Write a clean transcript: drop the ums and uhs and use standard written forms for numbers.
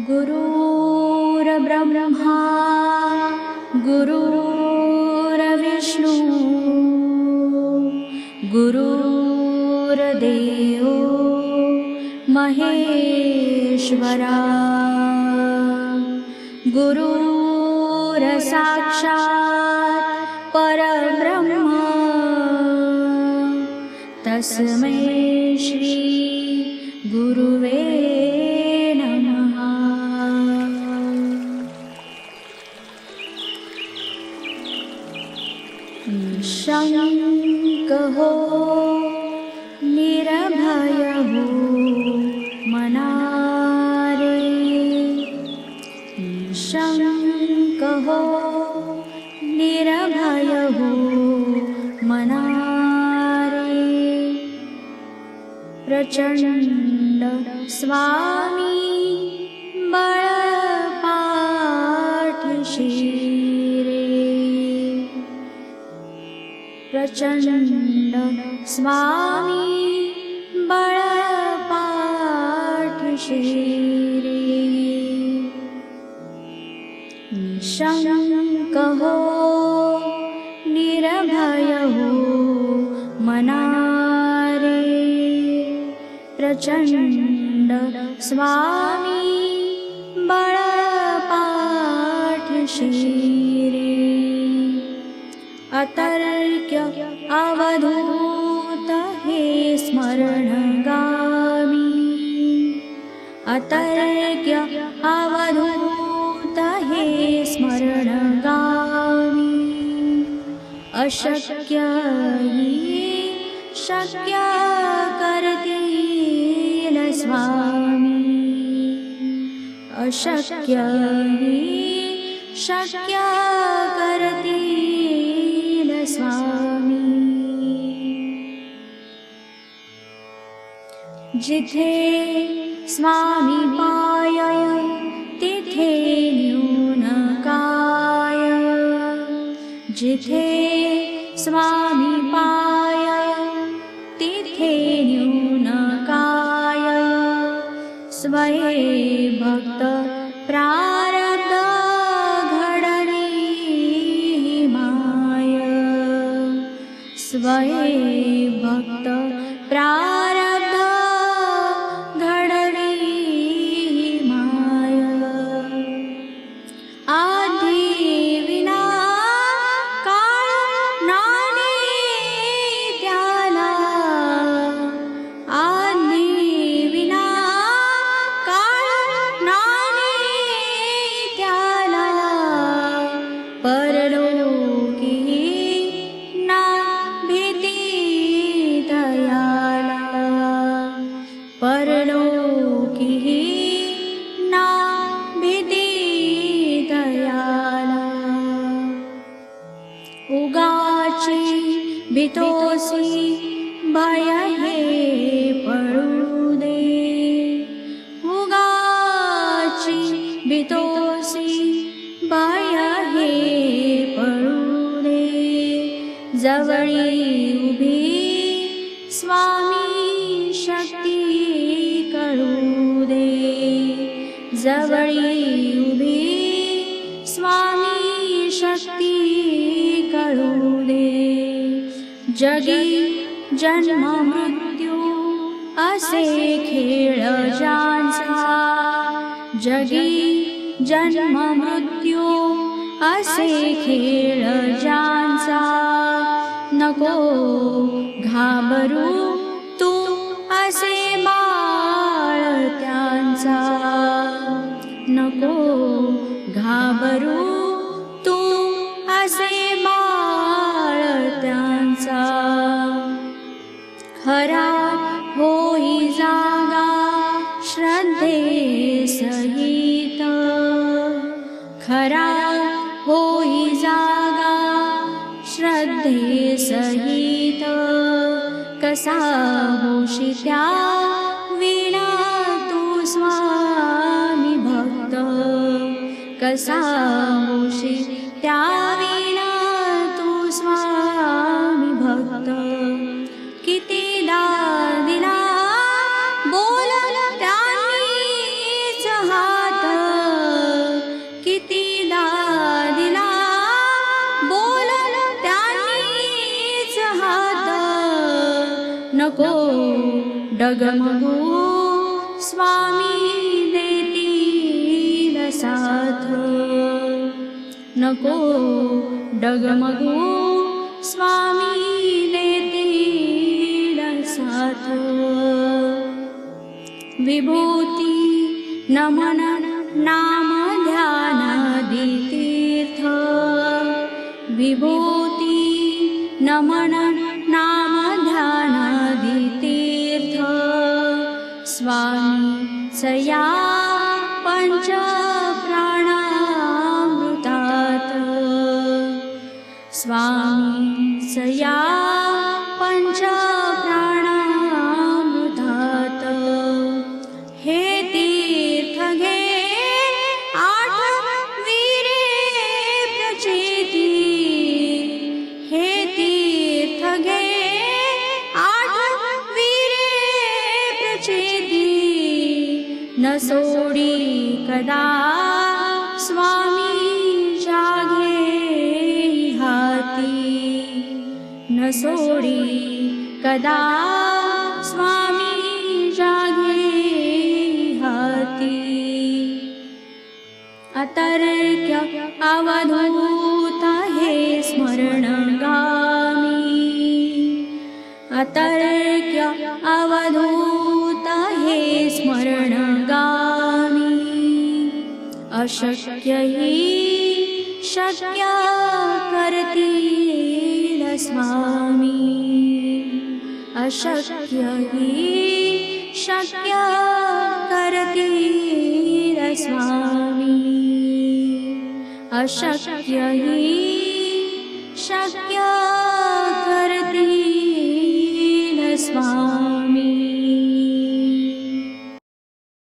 गुरुर्ब्रह्मा गुरुर्विष्णू गुरुर्देवो महेश्वरा गुरुर्साक्षात् परब्रह्म तस्मै श्री गुरुवे नमः। निशंक हो निर्भय हो मनारे, निशंक हो निर्भय हो मनारे, प्रचंड स्वामी बळ पाठीशी रे, प्रचंड स्वामी बळ पाठीशी रे, निशंक हो निर्भय हो मनारे, प्रचंड स्वामी बळ पाठीशी रे, अतर्क्य अवधूत हे स्मरणगामी, अतर्क्य अवधूत हे स्मरणगामी, अशक्य हि शक्य करतील स्वामी, अशक्य हि शक्य करतील स्वामी, जिथे स्वामी पाय तिथे न्यून काय, जिथे स्वामी पाय तिथे न्यून काय, स्वये भक्त प्रारब्ध घडली माय, स्वये भक्त प्रारब्ध घडली माय, आधी विना काळ नाने त्याला, आधी विना काळ नाने त्याला, परलोकी ना भीती दयाला, परलोकी ना भीती दयाला, उगाची भीतोसी भय हे पळू दे, उगाची भीतोसी भय हे पळू दे, जवळी उभी स्वामी शक्ती कळू दे, जवळी उभी स्वामी शक्ती कळू दे, जगी जन्म मृत्यू असे खेळ ज्यांचा, जगी जन्म मृत्यू असे खेळ ज्यांचा, नको घाबरू तू असे बाळ त्यांचा, नको घाबरू तू असे बाळ त्यांचा, खरा होई जागा श्रद्धे सहित, खरा होई जागा श्रद्धे सहित, कसा होशी त्या विना तू स्वामी भक्त, कसा होशी त्या विना तू स्वामी भक्त, कितीदा दिला बोल त्यांनीच हात डगमगू स्वामी देतील साथ, नको डगमगू स्वामी देतील साथ. विभूती नमन नाम ध्यानादि तीर्थ, विभूती नमन नाम ध्यानादि तीर्थ. स्वामी सया पंच प्राणामृतात, स्वामी सया पंच प्राणामृतात. हे तीर्थ घे आठविरे प्रचिती, हे तीर्थ घे आठविरे प्रचिती. न सोडी कदा स्वामी जागे हाती, न सोडी कदा स्वामी जागे हाती. अतर्क्य अवधूत हे स्मरणगामी, अतर्क्य अवधूत हे स्मरणगामी. अशक्य हि शक्य करतील स्वामी, अशक्य हि शक्य करतील स्वामी, अशक्य हि शक्य करतील स्वामी.